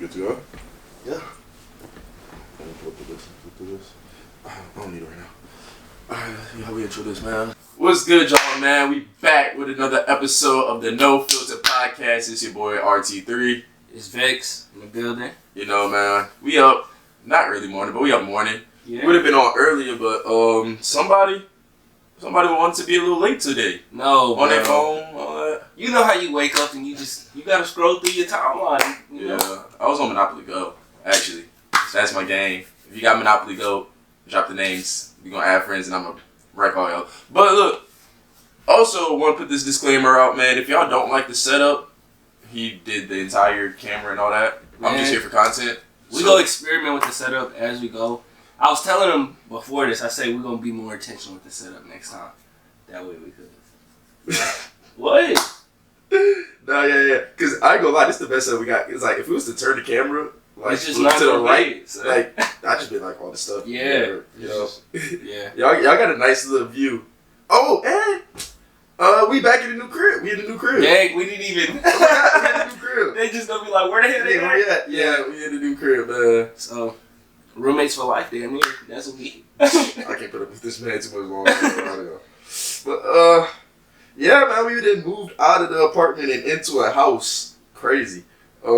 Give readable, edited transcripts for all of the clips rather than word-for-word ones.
Good to go? Yeah. Let me put through this. I don't need it right now. Alright, let's see how we intro this, man. What's good, y'all, man? We back with another episode of the No Filter Podcast. It's your boy, RT3. It's VEX in the building. You know, man, we up, not early morning, but we up morning. Yeah. We would have been on earlier, but somebody wanted to be a little late today. No, on their phone, all that. You know how you wake up and you gotta scroll through your timeline. You know? I was on Monopoly Go, actually. That's my game. If you got Monopoly Go, drop the names. We gonna add friends and I'm gonna wreck all y'all. But look, also want to put this disclaimer out, man. If y'all don't like the setup, he did the entire camera and all that. Man, I'm just here for content. We go experiment with the setup as we go. I was telling him before this, I say we're gonna be more intentional with the setup next time. That way we could. What? No, yeah. Cause I ain't gonna lie, this is the best setup we got. It's like if we was to turn the camera, like it's just not to the right, way, so. like I just be like all this stuff. Yeah. You know. Yeah. y'all got a nice little view. Oh, and we back in the new crib. We in the new crib. Dang, we didn't even. we in the new crib. They just gonna be like, where the hell they at? Yeah, we in the new crib, man. So, roommates for life, damn near. That's what we. I can't put up with this man too much longer. But yeah, man, we then moved out of the apartment and into a house. Crazy. I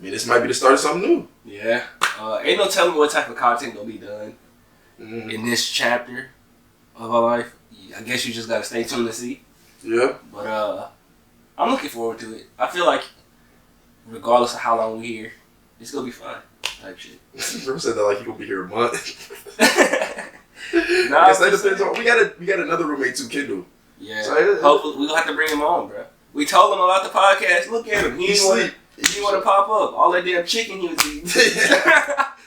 mean, this might be the start of something new. Yeah. Ain't no telling what type of content gonna be done in this chapter of our life. I guess you just gotta stay tuned to see. Yeah. But I'm looking forward to it. I feel like regardless of how long we're here, it's gonna be fun. Type shit. Bro said that like he gonna be here a month. Nah, I guess that depends on. We got another roommate too, Kendall. Yeah. So, hopefully we gonna have to bring him on, bro. We told him about the podcast. Look at him. He didn't want to pop up. All that damn chicken he was eating.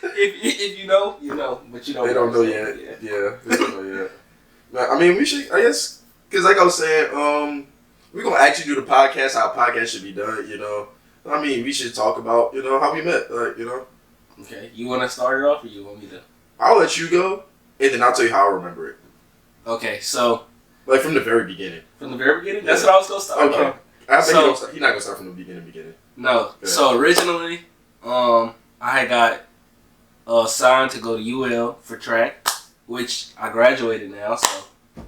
if you know, you know. But you don't. They don't know yet. Yeah. They don't know yet. But, I mean, we should. I guess because like I was saying, we're gonna actually do the podcast. How a podcast should be done. You know. I mean, we should talk about how we met. Like Okay. You want to start it off, or you want me to? I'll let you go, and then I'll tell you how I remember it. Okay. So. Like from the very beginning. From the very beginning? That's what I was gonna start. Okay. I think he's not gonna start from the beginning. No. Yeah. So originally, I had got signed to go to UL for track, which I graduated now, so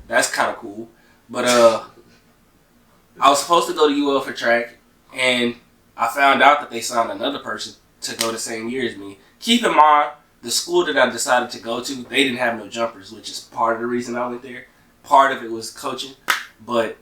that's kind of cool. But I was supposed to go to UL for track, and I found out that they signed another person to go the same year as me. Keep in mind, the school that I decided to go to, they didn't have no jumpers, which is part of the reason I went there. Part of it was coaching, but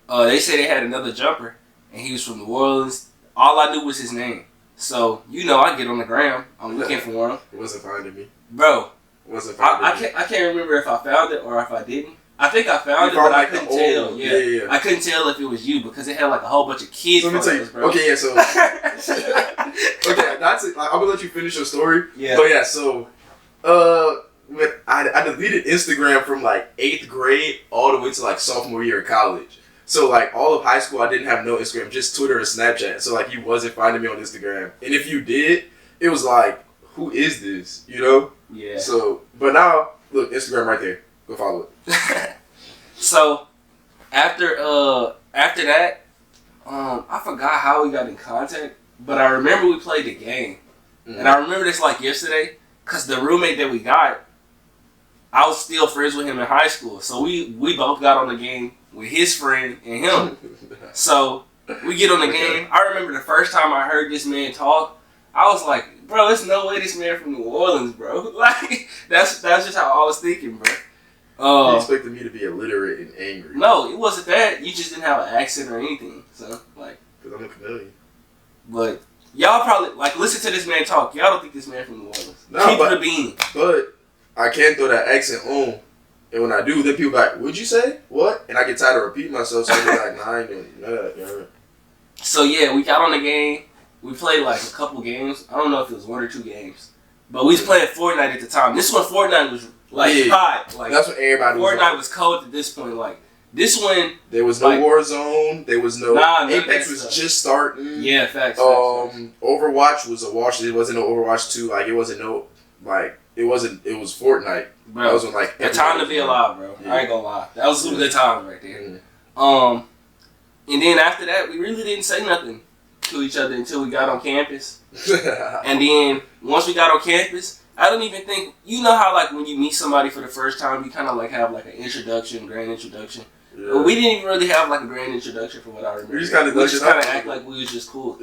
they said they had another jumper, and he was from New Orleans. All I knew was his name. So, I get on the gram. I'm looking for him. It wasn't finding me. Bro. It wasn't finding me. I can't remember if I found it or if I didn't. I think I found it, but I couldn't tell. Yeah. I couldn't tell if it was you because it had like a whole bunch of kids. Let me tell you. Bro. Okay, yeah, so. Okay, that's it. I'm going to let you finish your story. Yeah. But yeah, so. When I deleted Instagram from like 8th grade all the way to like sophomore year of college. So like all of high school I didn't have no Instagram, just Twitter and Snapchat. So like he wasn't finding me on Instagram. And if you did, it was like, who is this? Yeah. So but now look, Instagram right there. Go follow it. So after that, I forgot how we got in contact, but I remember we played the game. Mm-hmm. And I remember this like yesterday, cause the roommate that we got, I was still friends with him in high school. So we both got on the game with his friend and him. So we get on the game. I remember the first time I heard this man talk, I was like, bro, there's no way this man from New Orleans, bro. Like, that's just how I was thinking, bro. You expected me to be illiterate and angry. No, it wasn't that. You just didn't have an accent or anything. So, like. Because I'm a chameleon. But y'all probably, like, listen to this man talk. Y'all don't think this man from New Orleans. No, Keep it a bean. But I can't throw that accent on. And when I do, then people be like, what'd you say? What? And I get tired of repeating myself, so I be like, nah, I ain't doing that. So yeah, we got on the game. We played like a couple games. I don't know if it was 1 or 2 games. But we was playing Fortnite at the time. This one, Fortnite was like hot. Like, that's what everybody was Fortnite was cold at this point. Like, this one... There was no Warzone. There was no... Apex was just starting. Yeah, facts. Overwatch was a wash. It wasn't no Overwatch 2. Like, it wasn't no... Like... It was Fortnite. Bro, that was when, like, the time to be alive, bro. Yeah. I ain't gonna lie. That was some good times right there. And then after that, we really didn't say nothing. to each other until we got on campus. And then once we got on campus, I don't even think, you know how like when you meet somebody for the first time, you kind of like have like an introduction, grand introduction. Yeah. But we didn't even really have like a grand introduction for what I remember. We just kind of act like we was just cool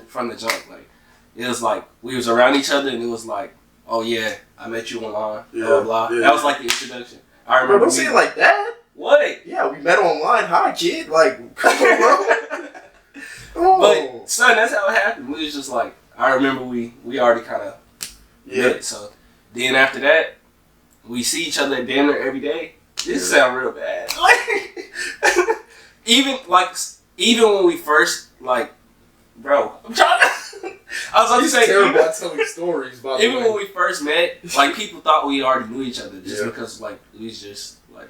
from the jump. Like it was like we was around each other and it was like, oh yeah, I met you online. Blah blah. Yeah. That was like the introduction. I remember. Bro, don't say it like that. What? Yeah, we met online. Hi, kid. Like, come on, bro. But son, that's how it happened. We was just like, I remember we already kind of met. So then after that, we see each other at dinner every day. This sound real bad. Like, even when we first like, bro, I'm trying to. I was about to say terrible at telling stories. By even when we first met, like people thought we already knew each other just because like we was just like,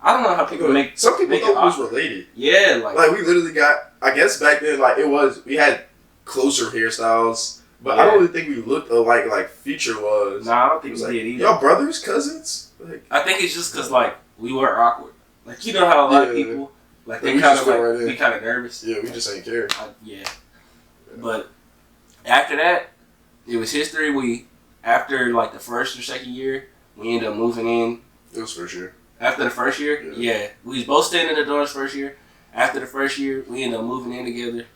I don't know how people make. Some people thought we was related. Yeah, like we literally got. I guess back then, like we had closer hairstyles, but I don't really think we looked alike. Like Future was. Nah, I don't think we did either. Y'all brothers, cousins? Like, I think it's just because like we were awkward. Like you know how a lot of people like they kind of like be kind of nervous. Yeah, we just ain't care. But after that, it was history. After like the first or second year, we ended up moving in. It was first year. After the first year, we was both staying in the dorms first year. After the first year, we ended up moving in together,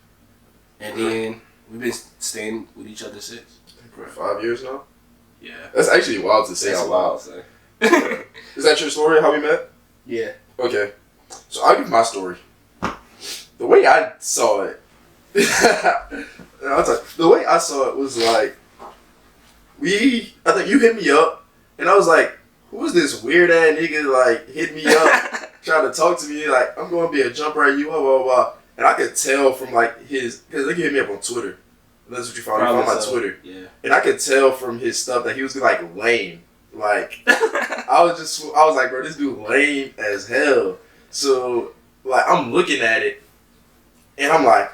and then we've been staying with each other since. For 5 years now. Yeah, that's actually wild to say out loud. Is that your story? How we met? Yeah. Okay, so I'll give my story. The way I saw it, the way I saw it was like, I think you hit me up, and I was like, who's this weird ass nigga like hit me up trying to talk to me like I'm going to be a jumper at you, blah blah blah. And I could tell from like because he hit me up on Twitter. That's what you found. You found my Twitter. Yeah. And I could tell from his stuff that he was like lame. Like I was like, bro, this dude lame as hell. So like I'm looking at it, and I'm like,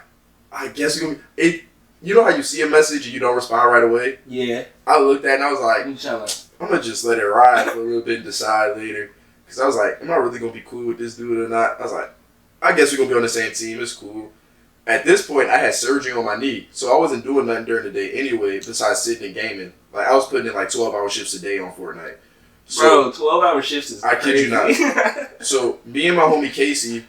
I guess we're gonna be it. You know how you see a message and you don't respond right away? Yeah. I looked at it and I was like, I'm gonna just let it ride for a little bit and decide later. Cause I was like, am I really gonna be cool with this dude or not? I was like, I guess we're gonna be on the same team. It's cool. At this point, I had surgery on my knee, so I wasn't doing nothing during the day anyway, besides sitting and gaming. Like I was putting in like 12-hour shifts a day on Fortnite. So, bro, 12-hour shifts is crazy. I kid you not. So me and my homie Casey,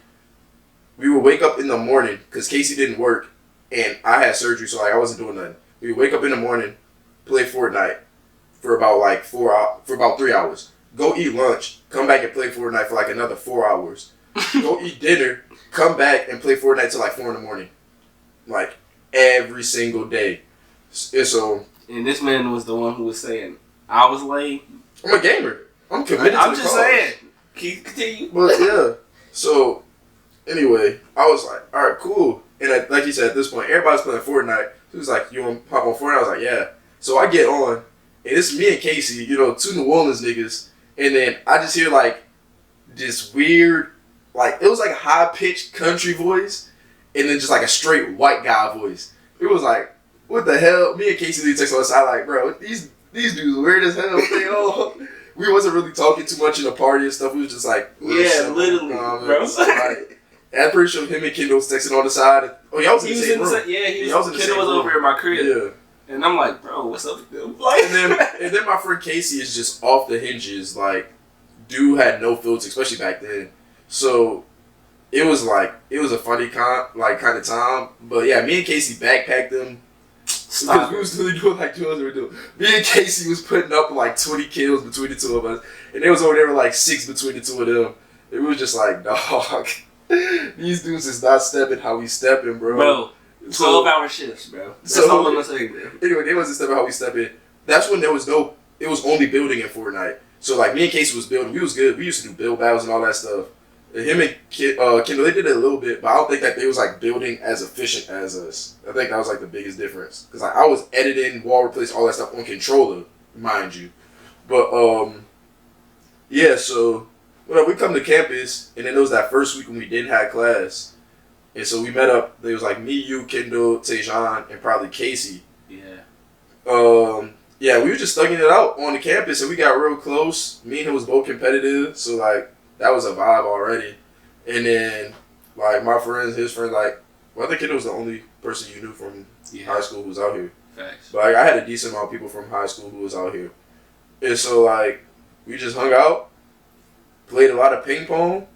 we would wake up in the morning because Casey didn't work, and I had surgery, so like I wasn't doing nothing. We would wake up in the morning, play Fortnite for about like 3 hours. Go eat lunch, come back and play Fortnite for like another 4 hours. Go eat dinner, come back and play Fortnite till like 4 in the morning. Like every single day. And this man was the one who was saying, I was late. I'm a gamer. I'm committed to the I'm just saying. Continue. But yeah. So anyway, I was like, alright, cool. And like you said, at this point, everybody's playing Fortnite. He was like, you want to hop on Fortnite? I was like, yeah. So I get on, and it's me and Casey, you know, 2 New Orleans niggas. And then I just hear like this weird, like it was like a high-pitched country voice, and then just like a straight white guy voice. It was like, what the hell? Me and Casey did text on the side like, bro, these dudes weird as hell. They all, we wasn't really talking too much in the party and stuff. We was just like, literally, bro. Like, I'm pretty sure him and Kendall was texting on the side. Oh, y'all was in the same room. Kendall was over at my crib. Yeah. And I'm like, bro, what's up with them? Like, and then my friend Casey is just off the hinges. Like, dude had no filter, especially back then. So it was a funny kind of time. But yeah, me and Casey backpacked them. Because we was really doing like 2 we were doing. Me and Casey was putting up like 20 kills between the 2 of us. And they was over there with like 6 between the 2 of them. It was just like, dog, these dudes is not stepping how we stepping, bro. Bro. 12-hour shifts, bro. That's all I'm gonna say, bro. Anyway, they wasn't stepping how we step in. That's when it was only building in Fortnite. So like me and Casey was building. We was good. We used to do build battles and all that stuff. And him and Kendall, they did it a little bit, but I don't think that they was like building as efficient as us. I think that was like the biggest difference. Because like I was editing, wall replace, all that stuff on controller, mind you. But yeah, so we come to campus, and then it was that first week when we didn't have class. And so we met up. There was like me, you, Kendall, Tajon, and probably Casey. Yeah. Yeah, we were just thugging it out on the campus, and we got real close. Me and him was both competitive, so like that was a vibe already. And then like my friends, his friend, like, well, I think Kendall was the only person you knew from Yeah. high school who was out here. Facts. But like, I had a decent amount of people from high school who was out here. And so, like, we just hung out, played a lot of ping pong.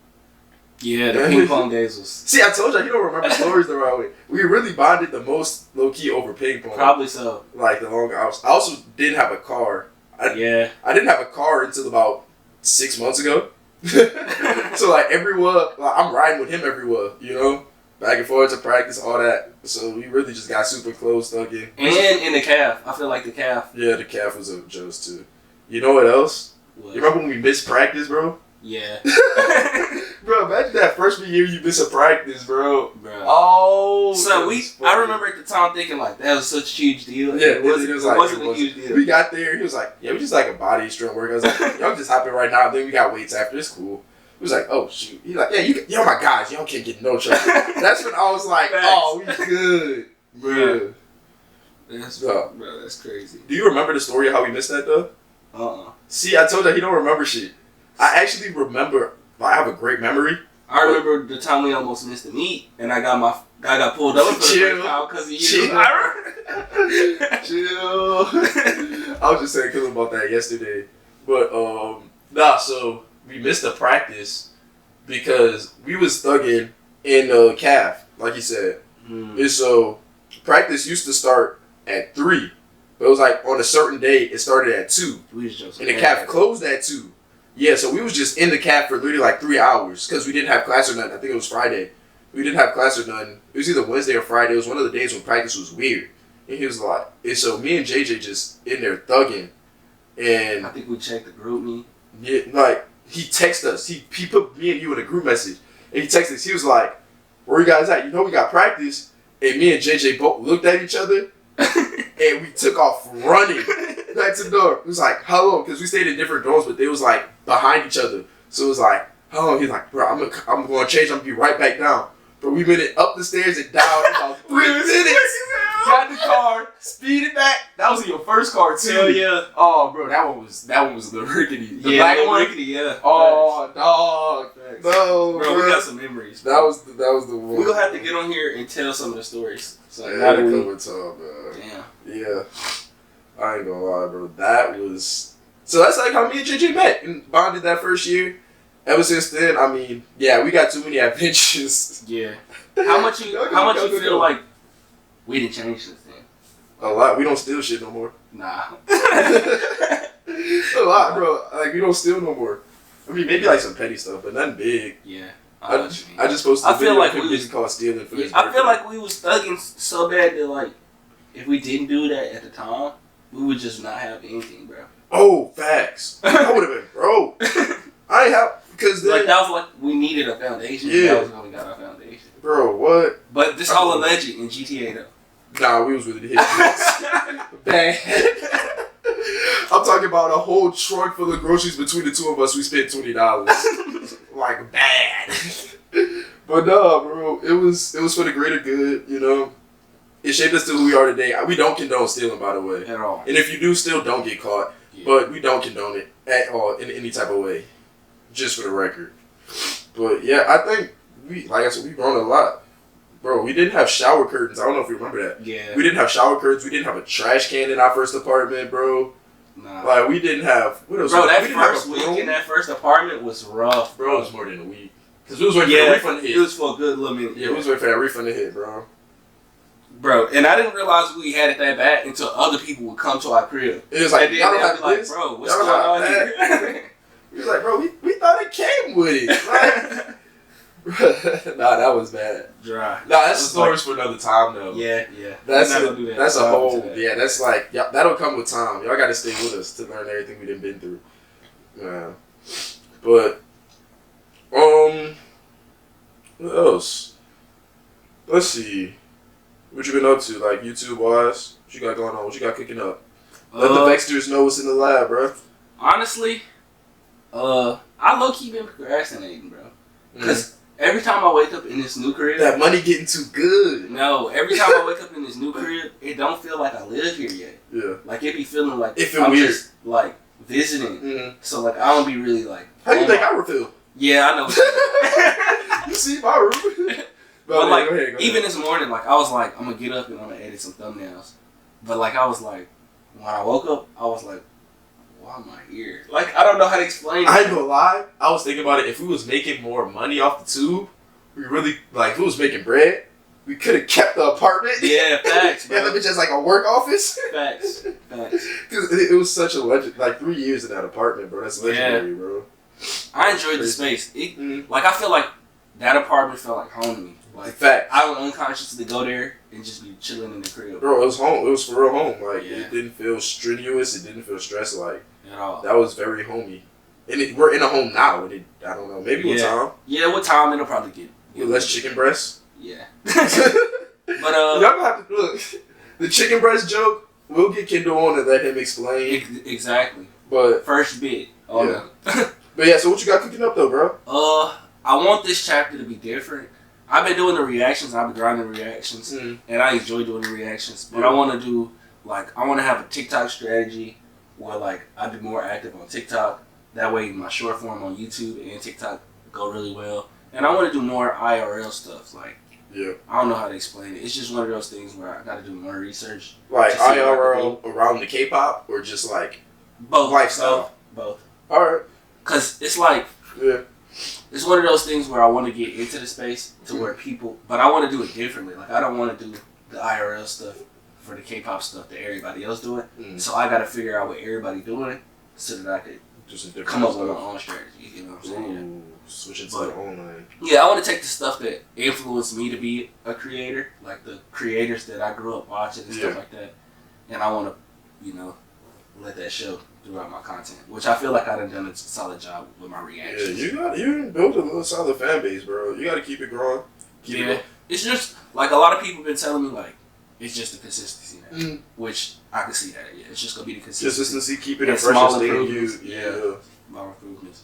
Yeah, the ping pong days was... See, I told you, you don't remember stories the right way. We really bonded the most low-key over ping pong. Probably so. Like, the longer I also didn't have a car. I didn't have a car until about 6 months ago. So, like, everywhere, like, I'm riding with him everywhere, you know? Back and forth to practice, all that. So, we really just got super close, stuck in. And in the calf. I feel like the calf. Yeah, the calf was a joke, too. You know what else? What? You remember when we missed practice, bro? Yeah. Bro, imagine that freshman year you miss a practice, bro. Oh. So I remember at the time thinking like that was such a huge deal. Yeah, it wasn't a huge deal. We got there, he was like, yeah, we just like a body strength work. I was like, y'all just hop in right now, then we got weights after, it's cool. He was like, oh shoot. He's like, yeah, y'all my guys, y'all can't get no trouble. That's when I was like, oh, we good. Bro. That's crazy. Do you remember the story of how we missed that though? See, I told you he don't remember shit. I actually remember. I have a great memory. I remember the time we almost missed the meet, and I got pulled over for the first time because of you. Chill. I was just saying kill about that yesterday, but so we missed the practice because we was thugging in the calf, like you said, and so practice used to start at 3, but it was like on a certain day it started at 2, and the calf closed at 2. Yeah, so we was just in the calf for literally like 3 hours because we didn't have class or nothing. I think it was Friday. We didn't have class or nothing. It was either Wednesday or Friday. It was one of the days when practice was weird. And he was like, and so me and JJ just in there thugging. And I think we checked the group me. Yeah, like he texted us. He put me and you in a group message. And he texted us. He was like, where you guys at? You know we got practice. And me and JJ both looked at each other. And we took off running back to the door. It was like, how long? Because we stayed in different dorms, but they was like behind each other. So it was like, how long? He's like, bro, I'm going to change. I'm going to be right back down. But we made it up the stairs and down in about 3 minutes. Got in the car, speeded back. That was in your first car too. Hell yeah. Oh, bro, that one was the rickety. The black one. Rickety, yeah. Oh, dog. No, bro, we got some memories. Bro. That was the one. We're gonna have to get on here and tell some of the stories. So yeah, a couple of times, man. Damn. Yeah. I ain't gonna lie, bro. That was so. That's like how me and JJ met and bonded that first year. Ever since then, I mean, yeah, we got too many adventures. Yeah. How much you feel like we didn't change since then? A lot. We don't steal shit no more. Nah. A lot, bro. Like we don't steal no more. I mean, maybe like some petty stuff, but nothing big. Yeah. I just posted. I feel like we was called stealing for his I feel like we was thugging so bad that like if we didn't do that at the time, we would just not have anything, bro. Oh, facts. I would have been broke. I ain't have because like that was like we needed a foundation. Yeah. That was when we got our foundation. Bro, what? But this all alleged in GTA though. Nah, we was really hit. Bad. I'm talking about a whole trunk full of groceries between the two of us. We spent $20. Like bad. But no, bro, it was for the greater good, you know. It shaped us to who we are today. We don't condone stealing, by the way. At all. And if you do steal, don't get caught. Yeah. But we don't condone it at all in any type of way. Just for the record. But yeah, I think we've grown a lot. Bro, we didn't have shower curtains. I don't know if you remember that. Yeah. We didn't have shower curtains. We didn't have a trash can in our first apartment, bro. Nah. Like, we didn't have... What else? Bro, that first week in that first apartment was rough, bro. It was more than a week. Because we was waiting for the refund to hit. It was for a good little minute. Yeah, we was waiting for that refund to hit, bro. Bro, and I didn't realize we had it that bad until other people would come to our crib. It was like, y'all don't have like, this? bro, what's going on here? We was like, bro, we thought it came with it. Like, nah, that was bad. Dry. Nah, that's stories for another time, though. Yeah. That's a whole, yeah, that's like, that'll come with time. Y'all got to stay with us to learn everything we done been through. Yeah. But, what else? Let's see. What you been up to, like, YouTube-wise? What you got going on? What you got cooking up? Let the Vexters know what's in the lab, bro. Honestly, I low-key been procrastinating, bro. Because every time I wake up in this new crib... That money getting too good. No, every time I wake up in this new crib, it don't feel like I live here yet. Yeah. Like, it be feeling like I'm weird. Just, like, visiting. Mm-hmm. So, like, I don't be really, like... How do you think I would feel? Yeah, I know. You see my room? But like, go ahead. even this morning, like I was like, I'm gonna get up and I'm gonna edit some thumbnails. But like I was like, when I woke up, I was like, why am I here? Like I don't know how to explain it. I ain't gonna lie. I was thinking about it. If we was making more money off the tube, we really like. If we was making bread, we could have kept the apartment. Yeah, facts, bro. Yeah, that bitch has like a work office. Facts. Because it was such a legend. Like 3 years in that apartment, bro. That's legendary, bro. I enjoyed the space. Like I feel like that apartment felt like home to me. Like fact, I would unconsciously go there and just be chilling in the crib. Bro, it was home. It was for real home. Like it didn't feel strenuous. It didn't feel stressed. Like at all. That was very homey. And we're in a home now. And I don't know. Maybe with time. Yeah, with time it'll probably get with less chicken breasts. Yeah. But y'all gonna have to look. The chicken breast joke. We'll get Kendall on and let him explain. Exactly. But first bit. Oh no. But yeah. So what you got cooking up though, bro? I want this chapter to be different. I've been doing the reactions. I've been grinding reactions, and I enjoy doing the reactions. But I want to do I want to have a TikTok strategy where I be more active on TikTok. That way, my short form on YouTube and TikTok go really well. And I want to do more IRL stuff. I don't know how to explain it. It's just one of those things where I got to do more research. Like IRL around the K-pop, or just both lifestyle. Both. All right. Cause it's it's one of those things where I want to get into the space to where people, but I want to do it differently. I don't want to do the IRL stuff for the K-pop stuff that everybody else doing. So I got to figure out what everybody doing so that I could just come up with my own strategy. You know what I'm saying? Switch it to the online. Yeah, I want to take the stuff that influenced me to be a creator, like the creators that I grew up watching and stuff like that, and I want to, let that show throughout my content, which I feel like I done a solid job with my reactions. Yeah, you built a little solid fan base, bro. You got to keep it growing. It's just a lot of people been telling me it's just the consistency now, which I can see that. Yeah, it's just gonna be the consistency. Keeping it fresh and improvements. Small improvements,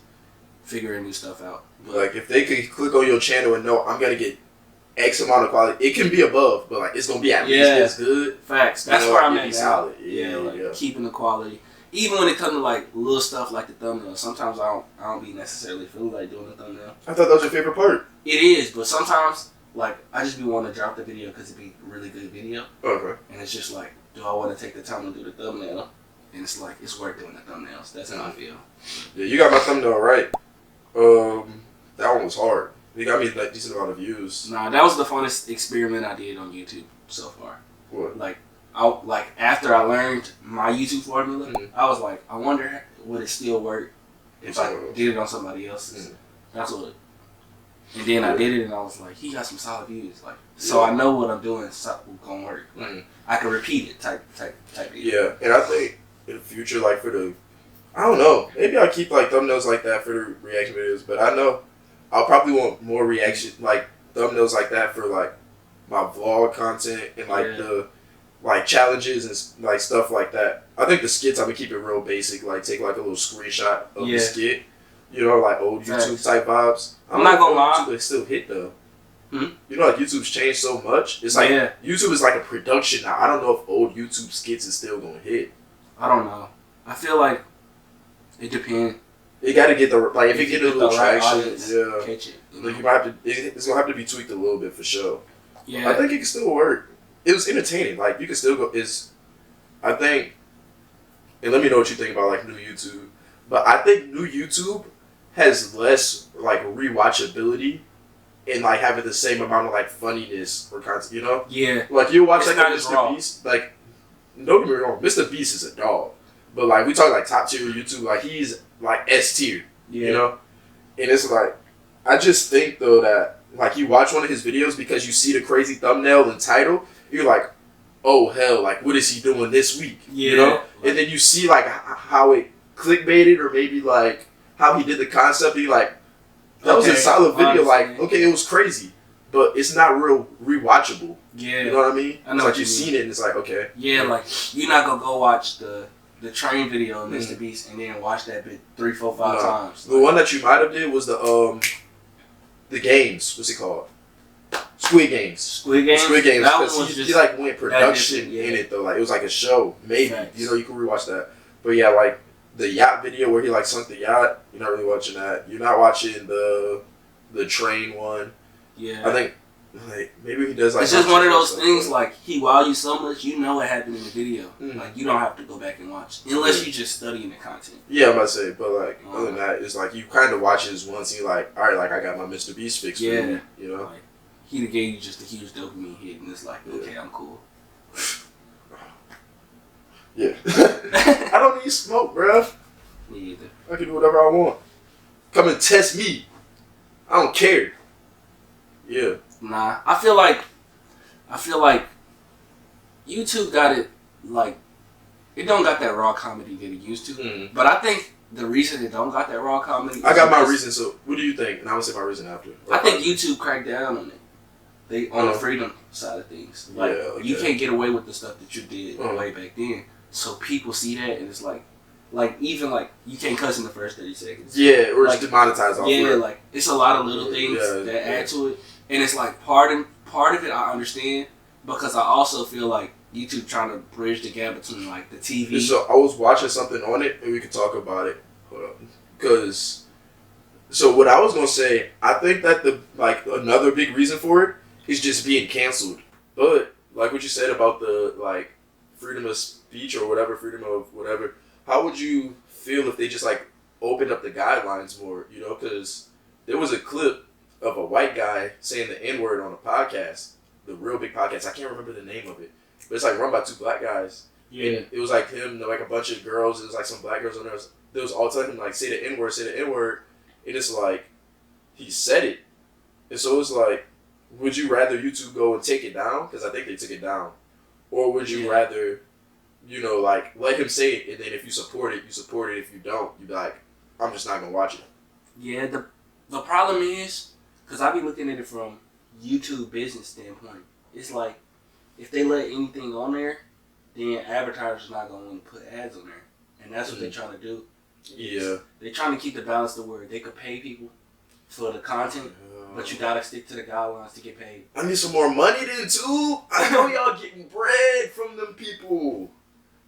figuring new stuff out. But if they could click on your channel and know I'm gonna get X amount of quality, it can be above, but it's gonna be at least as good. Facts. That's where I'm at. Solid. Keeping the quality. Even when it comes to little stuff like the thumbnail, sometimes I don't be necessarily feeling like doing the thumbnail. I thought that was your favorite part. It is, but sometimes I just be wanting to drop the video because it be a really good video. Okay. And it's just do I want to take the time to do the thumbnail? And it's it's worth doing the thumbnails. That's how I feel. Yeah, you got my thumbnail right. That one was hard. It got me a decent amount of views. Nah, that was the funnest experiment I did on YouTube so far. What? After I learned my YouTube formula, I was I wonder would it still work if I did it on somebody else's. That's what. And then I did it, and I was he got some solid views. So I know what I'm doing is gonna work. I can repeat it type video. Yeah, and I think in the future, for the, I don't know, maybe I'll keep thumbnails like that for the reaction videos. But I know I'll probably want more reaction thumbnails like that for my vlog content and the challenges and stuff like that. I think the skits I'm gonna keep it real basic. Take a little screenshot of the skit. Old YouTube type vibes. I'm not gonna lie. YouTube still hit though. YouTube's changed so much. It's YouTube is a production now. I don't know if old YouTube skits is still gonna hit. I don't know. I feel it depends. It gotta get if it get a little traction, catch it. You might have to. It's gonna have to be tweaked a little bit for sure. Yeah, I think it can still work. It was entertaining. You can still go. I think, and let me know what you think about new YouTube. But I think new YouTube has less rewatchability and having the same amount of funniness or content. Yeah. You watch Mr. Beast. Don't get me wrong, Mr. Beast is a dog. But we talk top tier YouTube. He's S tier. Yeah. And it's I just think though that you watch one of his videos because you see the crazy thumbnail and title, you're oh hell, what is he doing this week? Yeah. And then you see how it clickbaited or maybe how he did the concept. You that was a solid video. Okay, it was crazy, but it's not real rewatchable. Yeah. You know what I mean? I know it's you've seen it and it's okay. Yeah, you're not gonna go watch the train video of Mr. Beast and then watch that bit 3, 4, 5 times. The one that you might have did was the games. What's it called? Squid Games. Squid Games. That one was he went production in it though. It was a show. Maybe you can rewatch that. But yeah, the yacht video where he sunk the yacht. You're not really watching that. You're not watching the train one. Yeah. I think Like maybe he does like. It's just one of those things. Like he wow you so much, you know it happened in the video. Mm. Like you don't have to go back and watch unless you just studying the content. Yeah, I'm about to say, but like other than that, it's like you kind of watch this once and you're like, all right, like I got my Mr. Beast fix. Yeah, for me, you know. Like, he gave you just a huge dopamine hit, and it's like, okay, I'm cool. Yeah, I don't need smoke, bro. Me either. I can do whatever I want. Come and test me. I don't care. Yeah. Nah, I feel like YouTube got it like it don't got that raw comedy that it used to. Mm-hmm. But I think the reason it don't got that raw comedy. I got my reason. So, what do you think? And I will say my reason after. I think YouTube cracked down on it. They on the freedom side of things. Like you can't get away with the stuff that you did way back then. So people see that and it's like even like you can't cuss in the first 30 seconds. Yeah, or like, it's demonetized off. Yeah, like it's a lot of little things that add to it. And it's like part of it I understand because I also feel like YouTube trying to bridge the gap between like the TV. So I was watching something on it and we could talk about it. Hold up. Because so what I was gonna say, I think that the like another big reason for it is just being canceled. But like what you said about the like freedom of speech or whatever, freedom of whatever, how would you feel if they just like opened up the guidelines more, you know? Because there was a clip of a white guy saying the N-word on a podcast, the real big podcast. I can't remember the name of it, but it's like run by two black guys. Yeah. And it was like him, like a bunch of girls. It was like some black girls on there. They was all telling him like say the N-word, say the N-word. And it's like he said it, and so it's like, would you rather YouTube go and take it down? Because I think they took it down, or would you rather, you know, like let him say it, and then if you support it, you support it. If you don't, you be like, I'm just not gonna watch it. Yeah. The problem is because I be looking at it from YouTube business standpoint. It's like if they let anything on there, then advertisers not gonna want to put ads on there, and that's what they're trying to do. Yeah. They're trying to keep the balance to where they could pay people for the content, but you gotta stick to the guidelines to get paid. I need some more money then too. I know y'all getting bread from them people.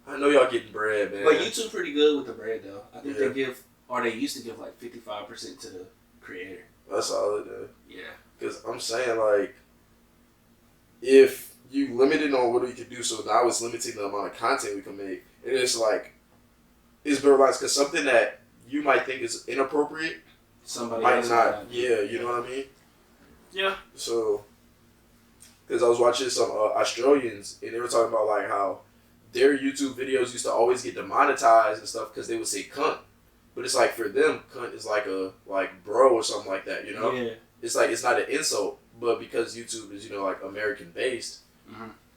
I know y'all getting bread, man. But YouTube pretty good with the bread though. I think they give, or they used to give like 55% to the creator. That's solid, though. Yeah. Because I'm saying like, if you limited on what we could do, so now it's limiting the amount of content we can make, and it's like, it's better lines because something that you might think is inappropriate, somebody might else not. Yeah, you know what I mean. Yeah. So, because I was watching some Australians and they were talking about like how their YouTube videos used to always get demonetized and stuff because they would say cunt, but it's like for them cunt is like a like bro or something like that, you know. Yeah. It's like it's not an insult, but because YouTube is like American based,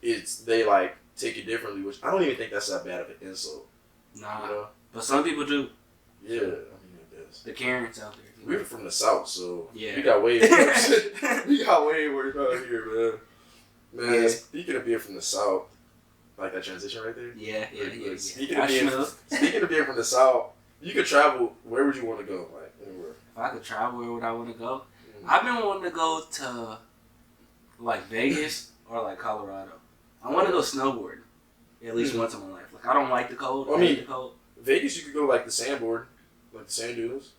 it's they like take it differently, which I don't even think that's that bad of an insult. Nah. You know? But some people do. Yeah, I mean it is. The Karens out there. We're from the South, so yeah. we got way worse. We got way worse out here, man. Man, speaking of being from the South, like that transition right there. Yeah. Speaking of being from the South, you could travel. Where would you want to go? Like anywhere. If I could travel, where would I want to go? I've been wanting to go to like Vegas or like Colorado. I want to go snowboarding at least once in my life. Like I don't like the cold. I hate the cold. Vegas, you could go like the sandboard, like the sand dunes.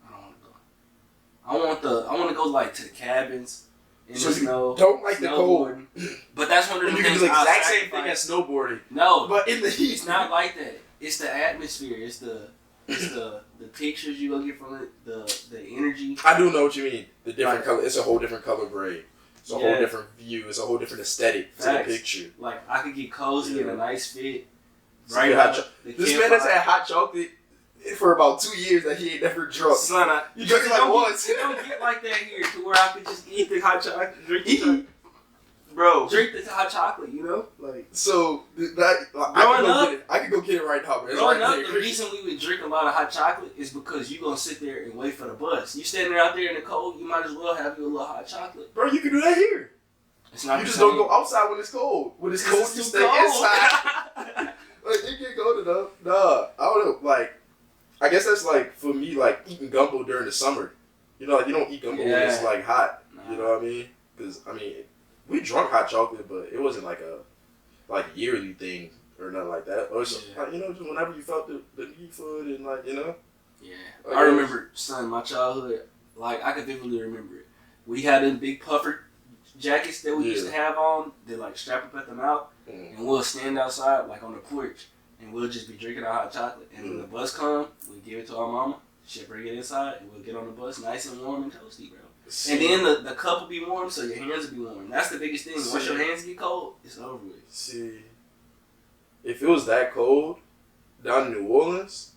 I don't want to go. I want to go like to the cabins in the snow. Don't like the cold. But that's one of the things. You can do the exact same thing as snowboarding. No, but in the heat, it's not like that. It's the atmosphere. It's the pictures you go get from it. The energy. I do know what you mean. The different color. It's a whole different color grade. It's a whole different view. It's a whole different aesthetic to the picture. Like I could get cozy in a nice fit. Right. This man has had hot chocolate for about 2 years that he ain't never drunk. Son, you drink it like once. It don't get like that here to where I could just eat the hot chocolate. Drink the hot chocolate, you know? Like so I could go get it right now, man. Growing up, the reason we would drink a lot of hot chocolate is because you gonna sit there and wait for the bus. You standing out there in the cold, you might as well have you a little hot chocolate. Bro, you can do that here. It's not. You just don't go outside when it's cold. When it's cold, you stay inside. Like, it get cold enough. Nah, I don't know. Like, I guess that's like, for me, like, eating gumbo during the summer. You know, like, you don't eat gumbo when it's, like, hot. Nah. You know what I mean? Because, I mean, we drunk hot chocolate, but it wasn't like a, yearly thing or nothing like that. Or, like, you know, just whenever you felt the need for it and, like, you know? Yeah. I remember, son, my childhood, like, I could vividly remember it. We had a big puffer jackets that we used to have on. They like strap up at the mouth, and we'll stand outside like on the porch, and we'll just be drinking our hot chocolate. And when the bus come, we give it to our mama. She'll bring it inside, and we'll get on the bus nice and warm and toasty, bro. And then the cup will be warm, so your hands will be warm. That's the biggest thing. Once your hands get cold, it's over with. See, if it was that cold down in New Orleans,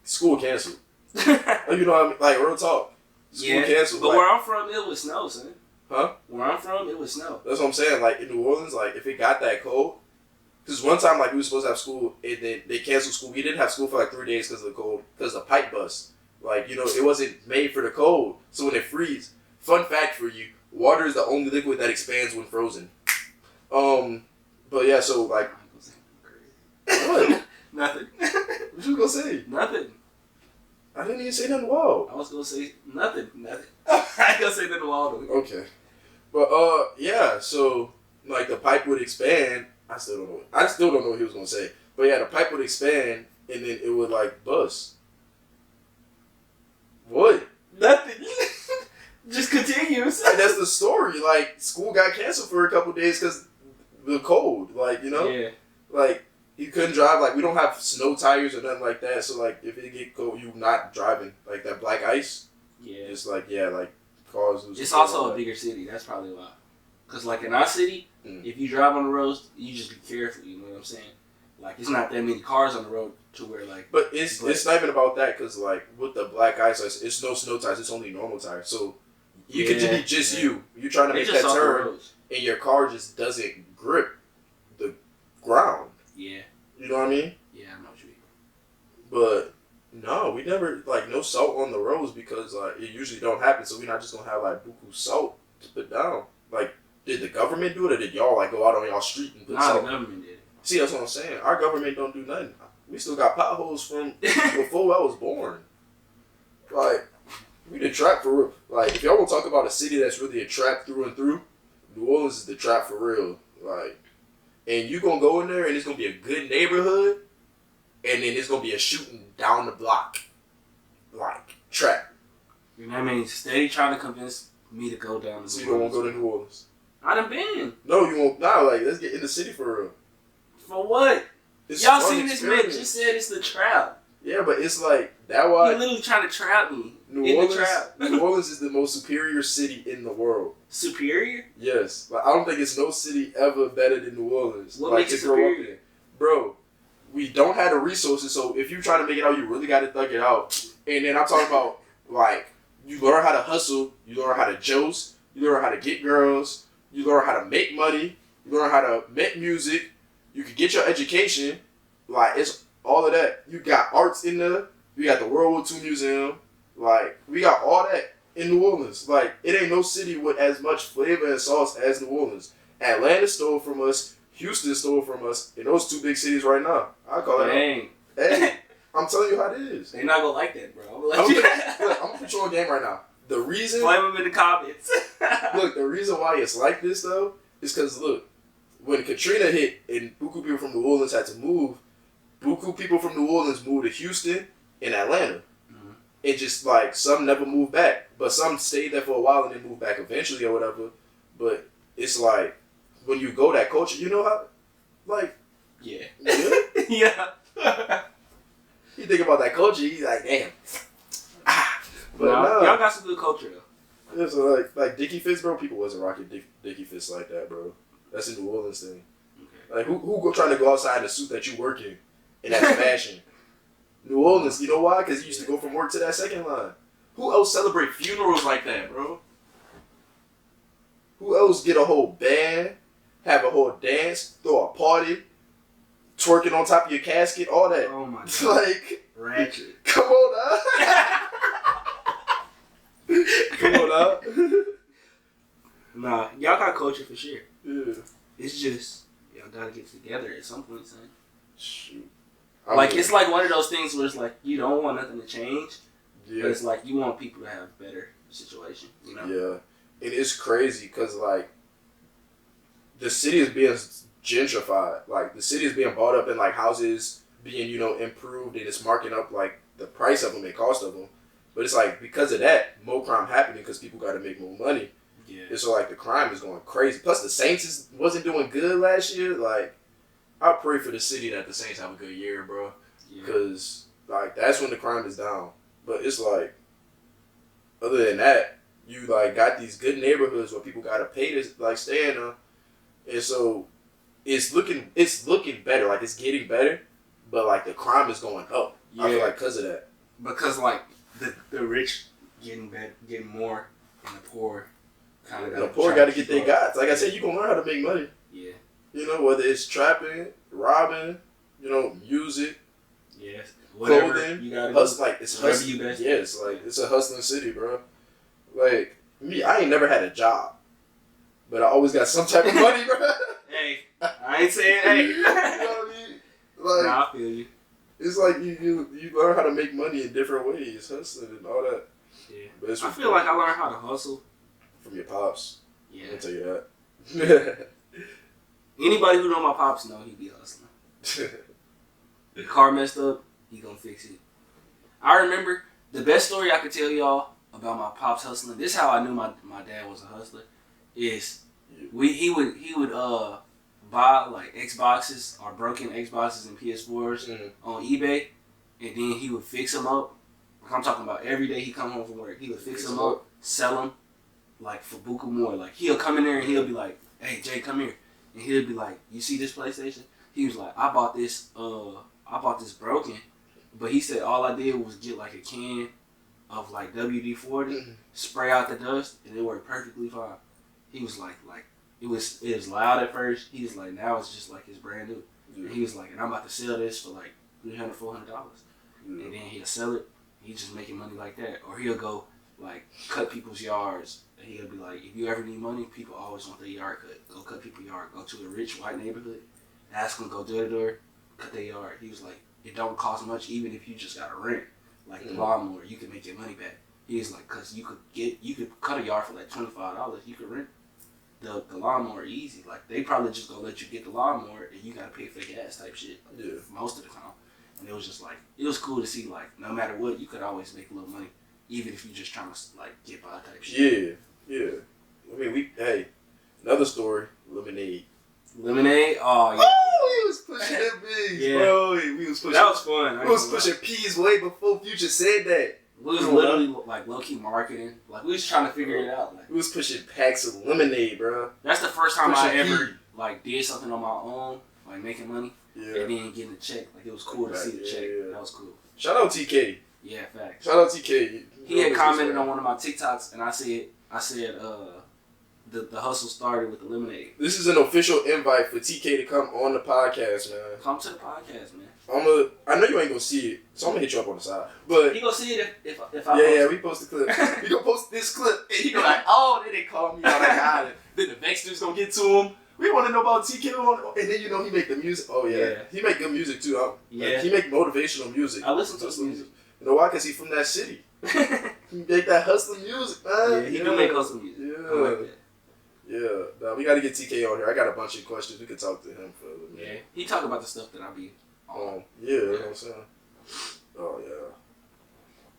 school canceled. You know what I mean? Like, real talk. School canceled. But like, where I'm from, it would snow, son. Huh? Where I'm from, it would snow. That's what I'm saying. Like, in New Orleans, like, if it got that cold, because one time, like, we were supposed to have school, and then they canceled school. We didn't have school for like 3 days because of the cold, because the pipe bust. Like, you know, it wasn't made for the cold. So when it freezes, fun fact for you, water is the only liquid that expands when frozen. But yeah, so like, what? Nothing. What you gonna say? Nothing. I didn't even say nothing wild. I was gonna say nothing. I ain't gonna say nothing wild. Okay. But yeah, so like the pipe would expand. I still don't know what he was gonna say. But yeah, the pipe would expand and then it would like bust. What? Nothing. Just continues. Like, that's the story. Like, school got canceled for a couple days because the cold. Like, you know? Yeah. Like, you couldn't drive. Like, we don't have snow tires or nothing like that. So, like, if it get cold, you not driving. Like, that black ice. Yeah. It's like, yeah, like, cars lose. It's also a bigger city. That's probably why. Because, like, in our city, if you drive on the roads, you just be careful. You know what I'm saying? Like, it's not that many cars on the road to where, like... But it's not even about that because, like, with the black ice, it's no snow tires. It's only normal tires. So, you could be just you. You're trying to make that turn, and your car just doesn't grip the ground. Yeah. You know what I mean? Yeah, I know what you mean. But, no, we never, like, no salt on the roads because, like, it usually don't happen. So, we're not just going to have, like, buku salt to put down. Like, did the government do it or did y'all, like, go out on y'all street and put salt? The government did it. See, that's what I'm saying. Our government don't do nothing. We still got potholes from before I was born. Like, we the trap for real. Like, if y'all want to talk about a city that's really a trap through and through, New Orleans is the trap for real. Like, and you gonna go in there and it's gonna be a good neighborhood, and then it's gonna be a shooting down the block. Like, trap. You know what I mean? Steady trying to convince me to go down to So you don't want to go to New Orleans? I done been. No, you won't. Nah, like, let's get in the city for real. For what? It's y'all seen this man just said it's the trap. Yeah, but it's like that why you're literally trying to trap me. New Orleans is the most superior city in the world. Superior? Yes. Like, I don't think it's no city ever better than New Orleans. What makes it superior? Bro, we don't have the resources, so if you're trying to make it out, you really got to thug it out. And then I'm talking about, like, you learn how to hustle, you learn how to joust, you learn how to get girls, you learn how to make money, you learn how to make music. You can get your education, like, it's all of that. You got arts in there. You got the World War II Museum. Like, we got all that in New Orleans. Like, it ain't no city with as much flavor and sauce as New Orleans. Atlanta stole from us. Houston stole from us. In those two big cities right now. I call it. Dang. Hey, I'm telling you how it is. They not gonna like that, bro. I'm gonna put you on game right now. The reason... Blame them in the comments. Look, the reason why it's like this, though, is because, look, when Katrina hit and buku people from New Orleans had to move, buku people from New Orleans moved to Houston and Atlanta. Mm-hmm. And just like some never moved back. But some stayed there for a while and then moved back eventually or whatever. But it's like when you go that culture, you know how like yeah. Yeah. You think about that culture, you like, damn. But no, y'all got some good culture though. Yeah, so like Dickie Fits, bro, people wasn't rocking Dickie Fits like that, bro. That's a New Orleans thing. Okay. Like, who go trying to go outside in the suit that you work in? And that's fashion. New Orleans, you know why? Because you used to go from work to that second line. Who else celebrate funerals like that, bro? Who else get a whole band, have a whole dance, throw a party, twerking on top of your casket, all that? Oh my God. Like, ratchet. Come on now. Come on now. Nah, y'all got culture for sure. Yeah. It's just, y'all gotta get together at some point, son. Shoot. Like, it's like one of those things where it's like, you don't want nothing to change. Yeah. But it's like, you want people to have a better situation, you know? Yeah. And it's crazy because, like, the city is being gentrified. Like, the city is being bought up and, like, houses being, you know, improved and it's marking up, like, the price of them and cost of them. But it's like, because of that, more crime happening because people got to make more money. Yeah. And so, like, the crime is going crazy. Plus, the Saints wasn't doing good last year. Like, I pray for the city that the Saints have a good year, bro. Because, like, that's when the crime is down. But it's like, other than that, you, like, got these good neighborhoods where people got to pay to, like, stay in them. And so, it's looking better. Like, it's getting better. But, like, the crime is going up. I feel like because of that. Because, like, the rich getting more, and the poor kind of. The poor got to get their guts. Like I said, you gonna learn how to make money. Yeah. You know, whether it's trapping, robbing, you know, music, whatever clothing, you gotta hustle. Like it's hustling. Yes, like it's a hustling city, bro. Like me, I ain't never had a job, but I always got some type of money, bro. Hey, I ain't saying hey. You know what I mean? Like, nah, I feel you. It's like you learn how to make money in different ways, hustling and all that. Yeah. But I feel like I learned how to hustle from your pops. Yeah. I'll tell you that. Anybody who know my pops know he be hustling. The car messed up, he gonna fix it. I remember the best story I could tell y'all about my pops hustling. This is how I knew my dad was a hustler. Is he would buy like Xboxes or broken Xboxes and PS4s on eBay, and then he would fix them up. Like I'm talking about every day he come home from work, he would fix them up, sell them like for buku more. Like he'll come in there and he'll be like, "Hey Jay, come here," and he'll be like, "You see this PlayStation?" He was like, I bought this broken, but he said all I did was get like a can of like WD-40, spray out the dust, and it worked perfectly fine. He was like it was loud at first. He was like, now it's just like it's brand new. Yeah. And he was like, and I'm about to sell this for like $300, $400, and then he'll sell it. He's just making money like that, or he'll go like cut people's yards. And he'll be like, if you ever need money, people always want their yard cut. Go cut people's yard. Go to a rich white neighborhood, ask them, go door to door, cut their yard. He was like, it don't cost much, even if you just got a rent, like the lawnmower, you can make your money back. He was like, cause you could cut a yard for like $25. You could rent the lawnmower easy. Like they probably just gonna let you get the lawnmower and you gotta pay for the gas type shit. Yeah. Most of the time. And it was just like, it was cool to see like no matter what, you could always make a little money, even if you just trying to like get by type shit. Yeah. I mean, another story, Lemonade. Lemonade? Oh, yeah. Oh, he was pushing them bigs, bro. We was pushing. That was fun. We was pushing P's way before Future said that. We was literally like low-key marketing. Like we was trying to figure it out. Like we was pushing packs of lemonade, bro. That's the first time I ever like did something on my own, like making money, and then getting a check. Like it was cool to see the check. Yeah. That was cool. Shout out TK. Yeah, facts. Shout out TK. He had commented on one of my TikToks, and I said, the hustle started with the lemonade. This is an official invite for TK to come on the podcast, man. Come to the podcast, man. I know you ain't gonna see it, so I'm gonna hit you up on the side. But he gonna see it if I Yeah, we post the clip. We gonna post this clip, and he gonna like, oh, then they call me on that. Then the VEX gonna get to him. We want to know about TK, and then he make the music. Oh yeah, he make good music too. Like, he make motivational music. I listen to his music. You know why? Cause he from that city. He make that hustling music, man. Yeah, he do make hustling music. Yeah. I like that. Yeah, no, we got to get TK on here. I got a bunch of questions. We could talk to him for a little bit. Yeah, he talk about the stuff that I be on. You know what I'm saying? Oh,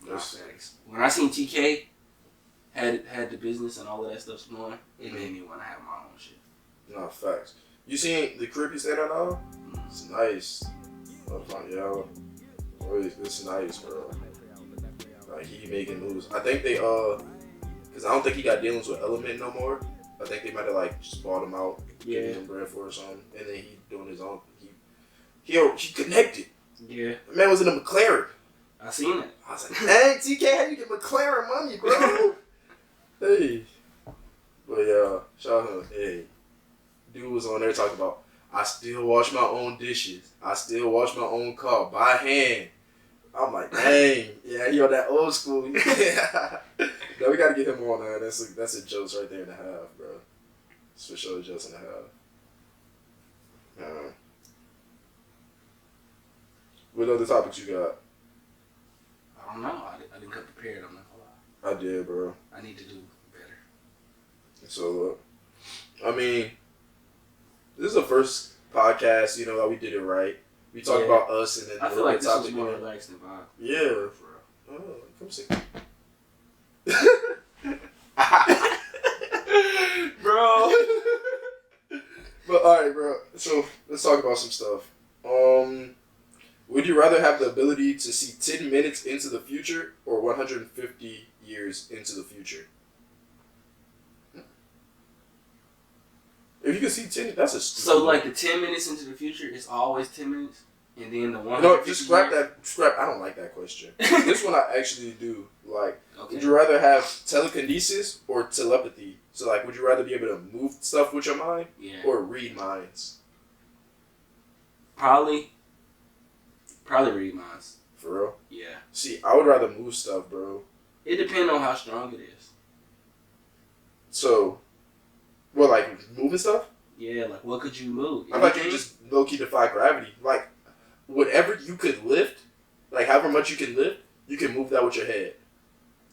yeah. Thanks. When I seen TK had the business and all of that stuff going, it made me want to have my own shit. No, facts. You seen the crib he stayed at all? It's nice. It's nice, bro. Like, he making moves. I think they, because I don't think he got dealings with Element no more. I think they might have like just bought him out, giving him bread for or something, and then he doing his own. He connected. Yeah, the man was in a McLaren. I seen it. I was like, dang, TK, how you get McLaren money, bro? Hey, but yeah, shout out. Hey, dude was on there talking about, I still wash my own dishes. I still wash my own car by hand. I'm like, dang, yeah, he on that old school. Yeah. No, we gotta get him on there. That's a jokes right there and a half, bro. It's for sure jokes and a half. What other topics you got? I don't know. I didn't come prepared. I'm not gonna lie. I did, bro. I need to do better. So, I mean, this is the first podcast, you know, that we did it right. We talked about us and then I feel like this was more relaxed than vibe. Yeah. Oh, come see. But alright, bro. So let's talk about some stuff. Would you rather have the ability to see 10 minutes into the future or 150 years into the future? If you can see 10, that's a stupid. So like the 10 minutes into the future is always 10 minutes, and then the one. No, just scrap that. Scrap. I don't like that question. This one I actually do like. Okay. Would you rather have telekinesis or telepathy? So like, would you rather be able to move stuff with your mind, or read minds? Probably read minds. For real? Yeah. See, I would rather move stuff, bro. It depends on how strong it is. So, well, like moving stuff? Yeah, like what could you move? I thought you just low key defy gravity. Like, whatever you could lift, like however much you can lift, you can move that with your head.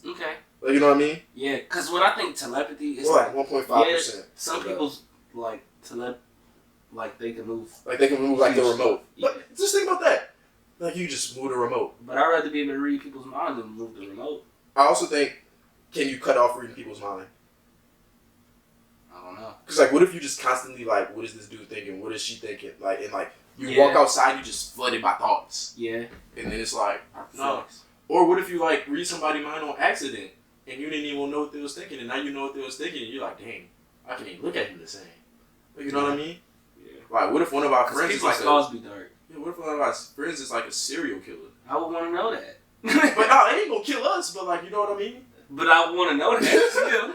Okay. Like, you know what I mean? Yeah, because when I think telepathy, it's like 1.5%. Some people's like like they can move. Like they can move like the remote. Yeah. But just think about that. Like you just move the remote. But I'd rather be able to read people's minds than move the remote. I also think, can you cut off reading people's mind? I don't know. Because like, what if you just constantly like, what is this dude thinking? What is she thinking? Like, and like, you walk outside, you just flooded by thoughts. Yeah. And then it's like, no. Or what if you like read somebody's mind on accident and you didn't even know what they was thinking, and now you know what they was thinking, and you're like, dang, I can't even look at him the same. Like, you know what I mean? Yeah. Like, what if one of our friends is like skulls be dark? Yeah. What if one of our friends is like a serial killer? I would want to know that. But no, they ain't gonna kill us. But like, you know what I mean? But I want to know that still.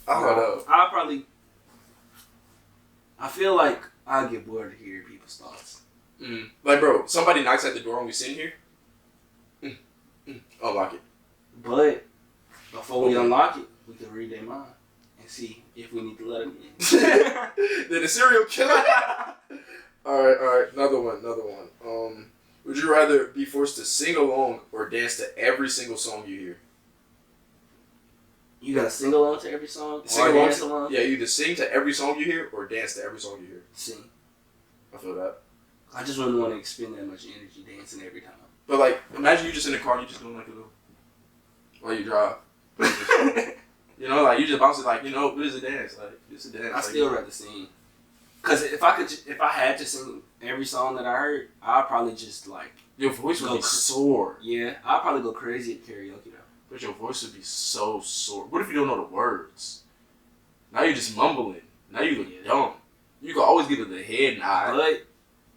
I don't know. I feel like I'll get bored of hearing people's thoughts. Like, bro, somebody knocks at the door when we sitting here. Unlock it. But before we unlock it, we can read their mind and see if we need to let them in. Then the serial killer. All right. Another one. Would you rather be forced to sing along or dance to every single song you hear? You gotta sing along to every song? Dance along? Yeah, you either sing to every song you hear or dance to every song you hear. Sing. I feel that. I just wouldn't want to expend that much energy dancing every time. But like, imagine you just in the car, you just doing like a little, while you drive. You know, like you just bounce it like, you know, what is a dance? Like, it's a dance. I still rather sing. Cause if I had to sing every song that I heard, I'd probably just like your voice would be sore. Yeah, I'd probably go crazy at karaoke though. But your voice would be so sore. What if you don't know the words? Now you're just mumbling. Now you look dumb. You can always give it the head nod. But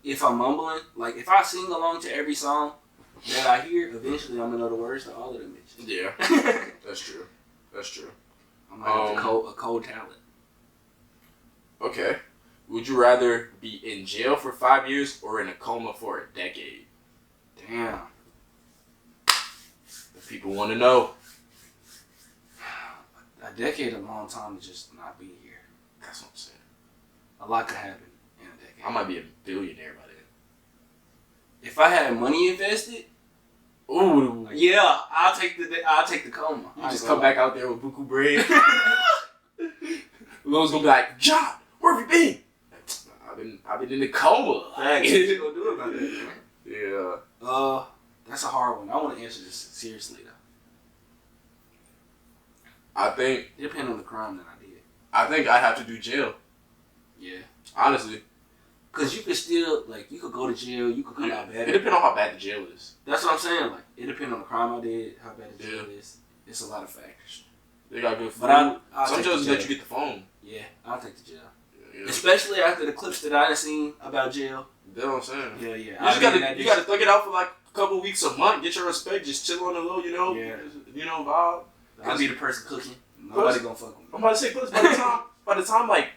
if I'm mumbling, like if I sing along to every song that I hear, eventually I'm gonna know the words to all of them bitches. Yeah, that's true. I might have a cold talent. Okay. Would you rather be in jail for 5 years or in a coma for a decade? Damn. If people want to know. A decade, a long time to just not be here. That's what I'm saying. A lot could happen in a decade. I might be a billionaire by then. If I had money invested, ooh, yeah, I'll take the coma. You just come back out there with buku bread. Lowe's gonna be like, John, where have you been? I've been in the coma. What you gonna do about that, man? Yeah. That's a hard one. I want to answer this seriously though. I think it depends on the crime that I did. I think I have to do jail. Yeah. Honestly. Cause you could still you could go to jail. You could come out bad. It depends on how bad the jail is. That's what I'm saying. Like it depends on the crime I did, how bad the jail is. It's a lot of factors. They got good food. But some jails let you get the phone. Yeah, I'll take the jail. Yeah. Especially after the clips that I done seen about jail. That's what I'm saying. Yeah. You gotta thug it out for like a couple weeks, a month, get your respect, just chill on the low, you know. Yeah. You know, vibe. I'll be the person cooking. Nobody gonna fuck with me. I'm about to say, plus by the time like,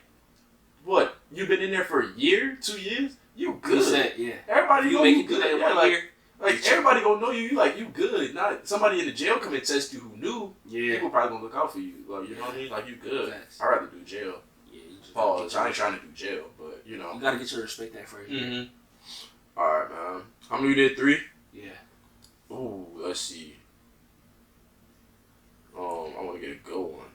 what, you've been in there for a year, 2 years, you good. Yeah. Everybody you make it good at 1 year. Like everybody gonna know you. You like you good. Not somebody in the jail come and test you who knew. Yeah. People probably gonna look out for you. Like you know what I mean? Like you good. I'd rather do jail. Yeah. You just pause. I ain't trying to do jail, but you know. You gotta get your respect that first. Mm-hmm. All right, man. How many you did? 3? Yeah. Ooh, let's see. I want to get a good one.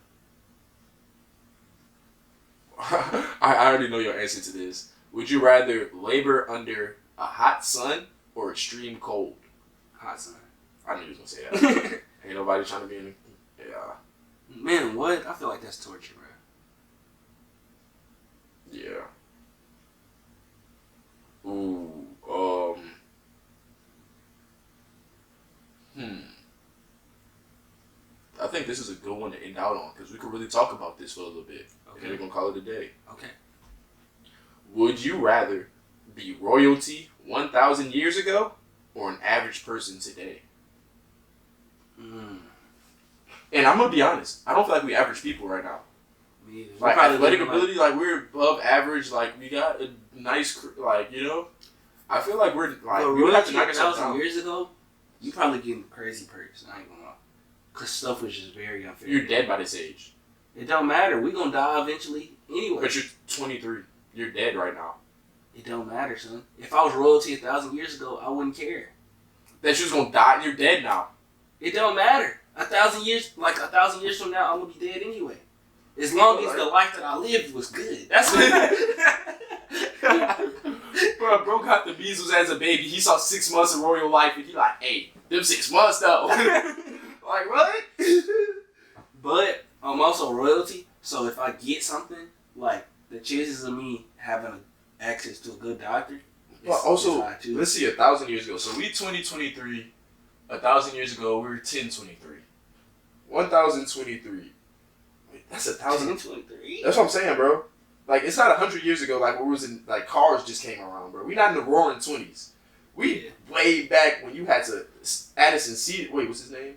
I already know your answer to this. Would you rather labor under a hot sun or extreme cold? Hot sun. I knew you was gonna say that. Ain't nobody trying to be in. Yeah. Man, what? I feel like that's torture, bro. Yeah. Ooh. I think this is a good one to end out on because we could really talk about this for a little bit. Okay. And we're gonna call it a day. Okay. Would you rather be royalty 1,000 years ago or an average person today? And I'm gonna be honest. I don't feel like we average people right now. Me either. Like athletic ability, like we're above average. Like we got a nice, like you know. I feel like we're like we would have to knock ourselves down. Years ago, you probably getting crazy perks. I ain't gonna lie. Cause stuff was just very unfair. You're dead by this age. It don't matter. We gonna die eventually anyway. But you're 23. You're dead right now. It don't matter, son. If I was royalty 1,000 years ago, I wouldn't care. That you was gonna die and you're dead now. It don't matter. 1,000 years, like 1,000 years from now, I'm gonna be dead anyway. As long as the life that I lived was good. That's what. Bro got the measles as a baby. He saw 6 months of royal life and he like, hey, them 6 months though. Like what? But I'm also royalty, so if I get something, like the chances of me having access to a good doctor. Well, also, let's see, 1,000 years ago. So we 2023. 1,000 years ago, we were 1023. 1,023. Wait, that's 1,000. 1023. That's what I'm saying, bro. Like it's not 100 years ago. Like where was in like cars just came around, bro. We not in the roaring 20s. We way back when you had to Addison Caesar. Wait, what's his name?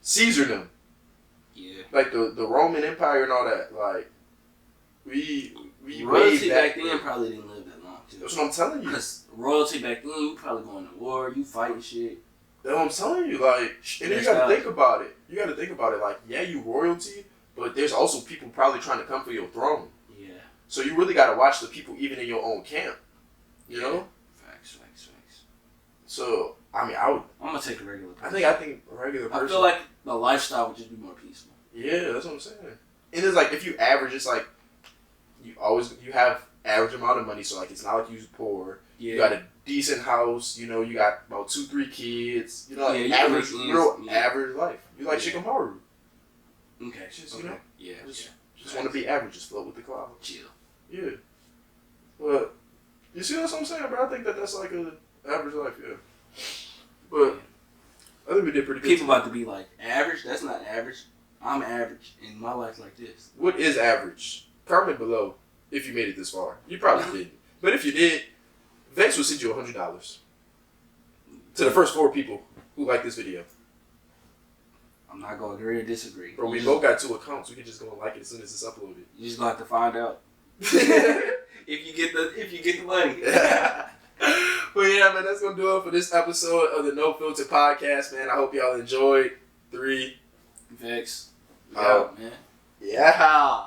Caesar them. Yeah. Like the Roman Empire and all that. Like we royalty way back then probably didn't live that long too. That's what I'm telling you. Because royalty back then, you probably going to war, you fighting shit. That's what I'm telling you. Like, and then you got to think about it. You got to think about it. Like, yeah, you royalty, but there's also people probably trying to come for your throne. Yeah. So you really got to watch the people even in your own camp. You know. Facts. So I mean, I'm gonna take a regular person. I think a regular person. I feel like the lifestyle would just be more peaceful. Yeah, that's what I'm saying. And it's like if you average, it's like you have average amount of money. So like it's not like you're poor. Yeah. You got a decent house. You know, you got about 2-3 kids. You know, like average, average life. You like Shikamaru. Okay. Just you know. Yeah. Just want to be average. Just float with the clouds. Chill. Yeah. But you see what I'm saying, bro? I think that's like a average life. Yeah. But I think we did pretty good. People about to be like, average? That's not average. I'm average, and my life's like this. What is average? Comment below if you made it this far. You probably didn't. But if you did, VEX will send you $100 to the first 4 people who like this video. I'm not going to agree or disagree. Bro, we both got 2 accounts. We can just go and like it as soon as it's uploaded. You just going to have to find out. if you get the money. But yeah, man, that's going to do it for this episode of the No Filter Podcast, man. I hope y'all enjoyed. 3. VEX. Yeah, man. Yeah.